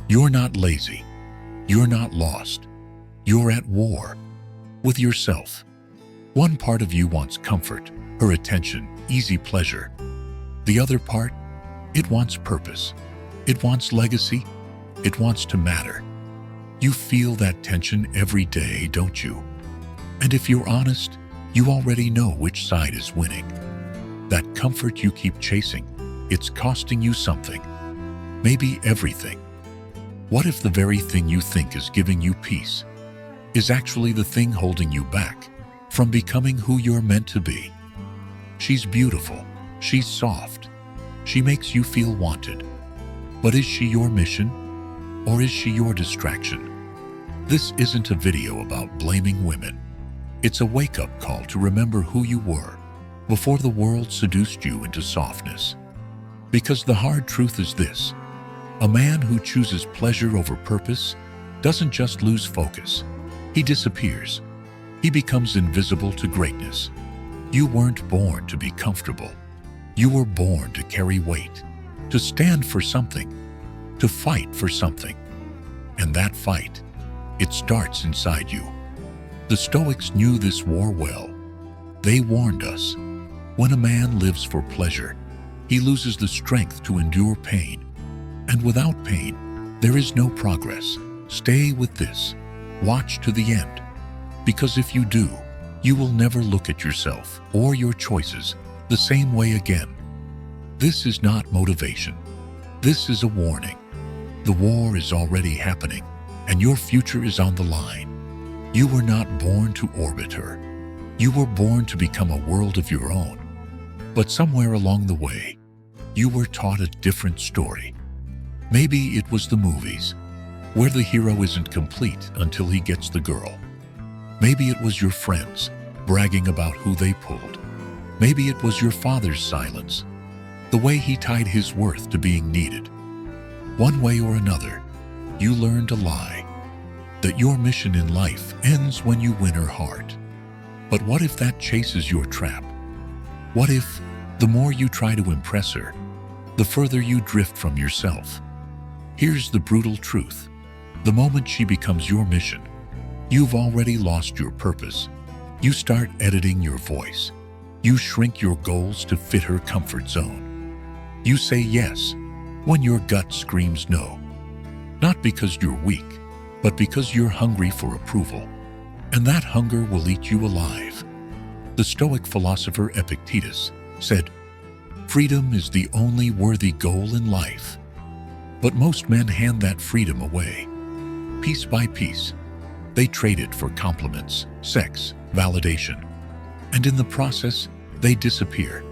You're not lazy. You're not lost. You're at war with yourself. One part of you wants comfort, her attention, easy pleasure. The other part, it wants purpose. It wants legacy. It wants to matter. You feel that tension every day, don't you? And if you're honest, you already know which side is winning. That comfort you keep chasing, it's costing you something. Maybe everything. What if the very thing you think is giving you peace is actually the thing holding you back from becoming who you're meant to be? She's beautiful. She's soft. She makes you feel wanted. But is she your mission, or is she your distraction? This isn't a video about blaming women. It's a wake-up call to remember who you were before the world seduced you into softness. Because the hard truth is this: a man who chooses pleasure over purpose doesn't just lose focus. He disappears. He becomes invisible to greatness. You weren't born to be comfortable. You were born to carry weight, to stand for something, to fight for something. And that fight, it starts inside you. The Stoics knew this war well. They warned us, when a man lives for pleasure, he loses the strength to endure pain. And without pain, there is no progress. Stay with this. Watch to the end. Because if you do, you will never look at yourself or your choices the same way again. This is not motivation. This is a warning. The war is already happening, and your future is on the line. You were not born to orbit her. You were born to become a world of your own. But somewhere along the way, you were taught a different story. Maybe it was the movies, where the hero isn't complete until he gets the girl. Maybe it was your friends bragging about who they pulled. Maybe it was your father's silence, the way he tied his worth to being needed. One way or another, you learned a lie, that your mission in life ends when you win her heart. But what if that chase is your trap? What if, the more you try to impress her, the further you drift from yourself? Here's the brutal truth. The moment she becomes your mission, you've already lost your purpose. You start editing your voice. You shrink your goals to fit her comfort zone. You say yes when your gut screams no. Not because you're weak, but because you're hungry for approval. And that hunger will eat you alive. The Stoic philosopher Epictetus said, "Freedom is the only worthy goal in life." But most men hand that freedom away. Piece by piece, they trade it for compliments, sex, validation. And in the process, they disappear.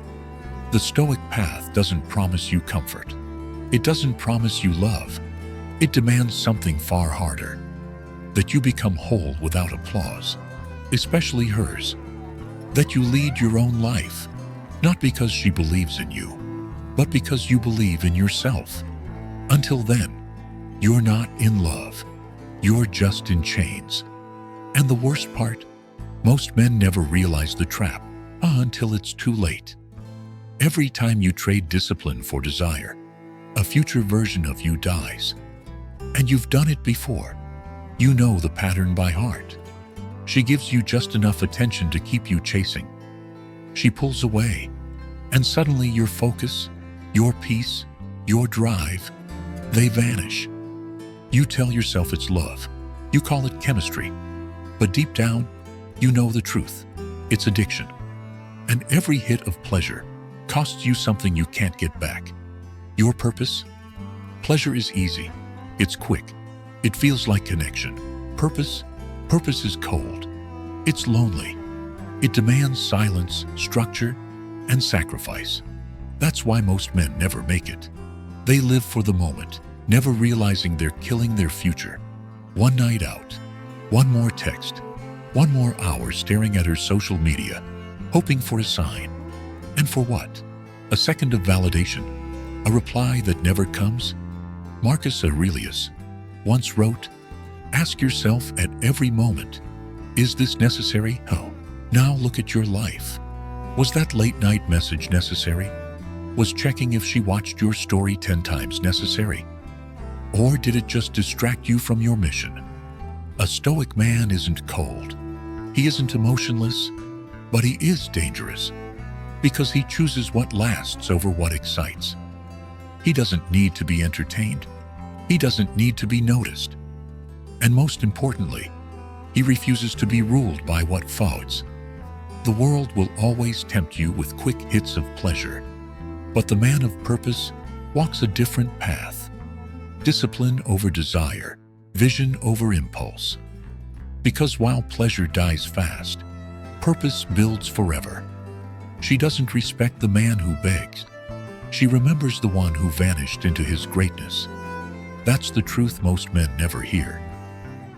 The Stoic path doesn't promise you comfort. It doesn't promise you love. It demands something far harder. That you become whole without applause, especially hers. That you lead your own life, not because she believes in you, but because you believe in yourself. Until then, you're not in love. You're just in chains. And the worst part, most men never realize the trap until it's too late. Every time you trade discipline for desire, a future version of you dies. And you've done it before. You know the pattern by heart. She gives you just enough attention to keep you chasing. She pulls away, and suddenly your focus, your peace, your drive, they vanish. You tell yourself it's love. You call it chemistry. But deep down, you know the truth. It's addiction. And every hit of pleasure costs you something you can't get back. Your purpose? Pleasure is easy. It's quick. It feels like connection. Purpose is cold. It's lonely. It demands silence, structure, and sacrifice. That's why most men never make it. They live for the moment, never realizing they're killing their future. One night out, one more text, one more hour staring at her social media, hoping for a sign. And for what? A second of validation? A reply that never comes? Marcus Aurelius once wrote, "Ask yourself at every moment, is this necessary? Oh, now look at your life. Was that late-night message necessary? Was checking if she watched your story 10 times necessary? Or did it just distract you from your mission? A Stoic man isn't cold. He isn't emotionless, but he is dangerous because he chooses what lasts over what excites. He doesn't need to be entertained. He doesn't need to be noticed. And most importantly, he refuses to be ruled by what fades. The world will always tempt you with quick hits of pleasure, but the man of purpose walks a different path. Discipline over desire, vision over impulse. Because while pleasure dies fast, purpose builds forever. She doesn't respect the man who begs. She remembers the one who vanished into his greatness. That's the truth most men never hear.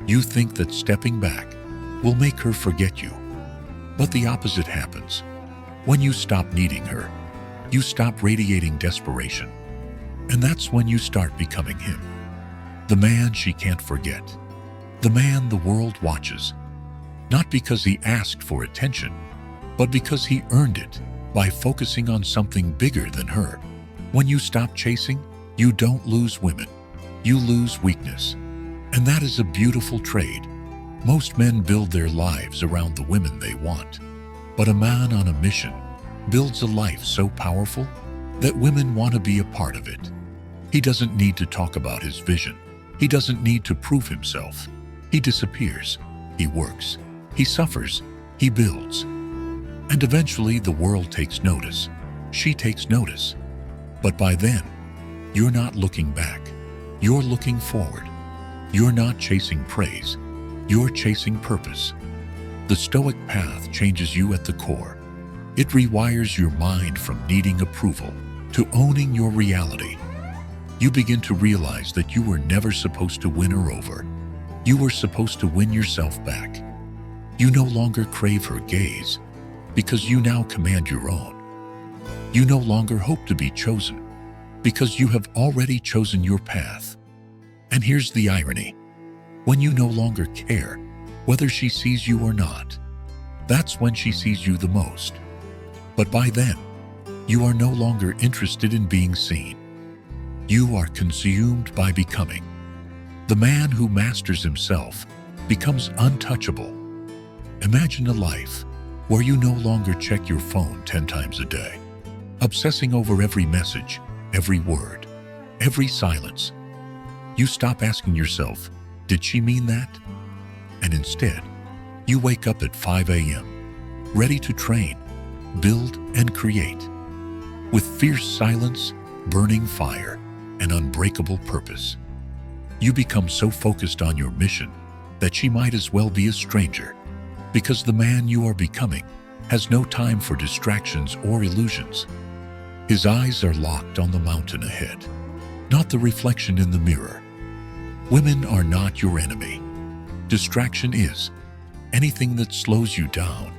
You think that stepping back will make her forget you. But the opposite happens. When you stop needing her, you stop radiating desperation. And that's when you start becoming him. The man she can't forget. The man the world watches. Not because he asked for attention, but because he earned it by focusing on something bigger than her. When you stop chasing, you don't lose women. You lose weakness. And that is a beautiful trade. Most men build their lives around the women they want. But a man on a mission builds a life so powerful that women want to be a part of it. He doesn't need to talk about his vision. He doesn't need to prove himself. He disappears. He works. He suffers. He builds. And eventually the world takes notice. She takes notice. But by then, you're not looking back. You're looking forward. You're not chasing praise. You're chasing purpose. The Stoic path changes you at the core. It rewires your mind from needing approval to owning your reality. You begin to realize that you were never supposed to win her over. You were supposed to win yourself back. You no longer crave her gaze because you now command your own. You no longer hope to be chosen because you have already chosen your path. And here's the irony. When you no longer care whether she sees you or not, that's when she sees you the most. But by then, you are no longer interested in being seen. You are consumed by becoming. The man who masters himself becomes untouchable. Imagine a life where you no longer check your phone 10 times a day, obsessing over every message, every word, every silence. You stop asking yourself, did she mean that? And instead, you wake up at 5 a.m., ready to train, build, and create, with fierce silence, burning fire, and unbreakable purpose. You become so focused on your mission that she might as well be a stranger, because the man you are becoming has no time for distractions or illusions. His eyes are locked on the mountain ahead, not the reflection in the mirror. Women are not your enemy. Distraction is. Anything that slows you down,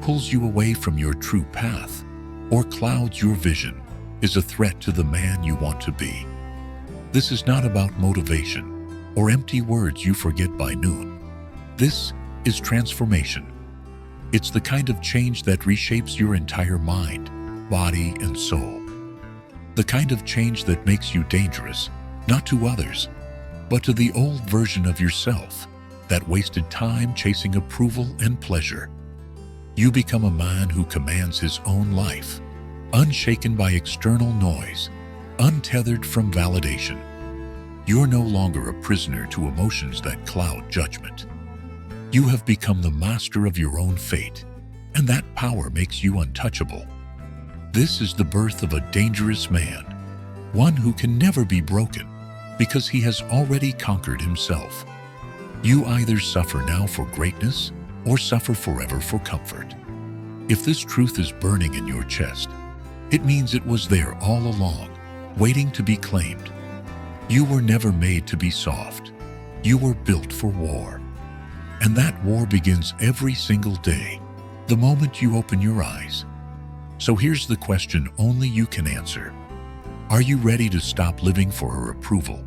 pulls you away from your true path, or clouds your vision is a threat to the man you want to be. This is not about motivation or empty words you forget by noon. This is transformation. It's the kind of change that reshapes your entire mind, body, and soul. The kind of change that makes you dangerous, not to others, but to the old version of yourself that wasted time chasing approval and pleasure. You become a man who commands his own life, unshaken by external noise, untethered from validation. You're no longer a prisoner to emotions that cloud judgment. You have become the master of your own fate, and that power makes you untouchable. This is the birth of a dangerous man, one who can never be broken because he has already conquered himself. You either suffer now for greatness or suffer forever for comfort. If this truth is burning in your chest, it means it was there all along, waiting to be claimed. You were never made to be soft. You were built for war. And that war begins every single day, the moment you open your eyes. So here's the question only you can answer. Are you ready to stop living for her approval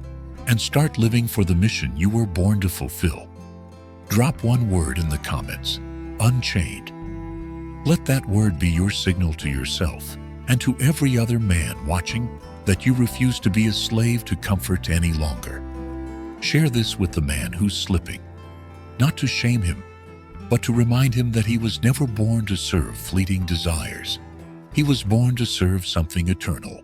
and start living for the mission you were born to fulfill? Drop one word in the comments, Unchained. Let that word be your signal to yourself and to every other man watching that you refuse to be a slave to comfort any longer. Share this with the man who's slipping, not to shame him, but to remind him that he was never born to serve fleeting desires. He was born to serve something eternal.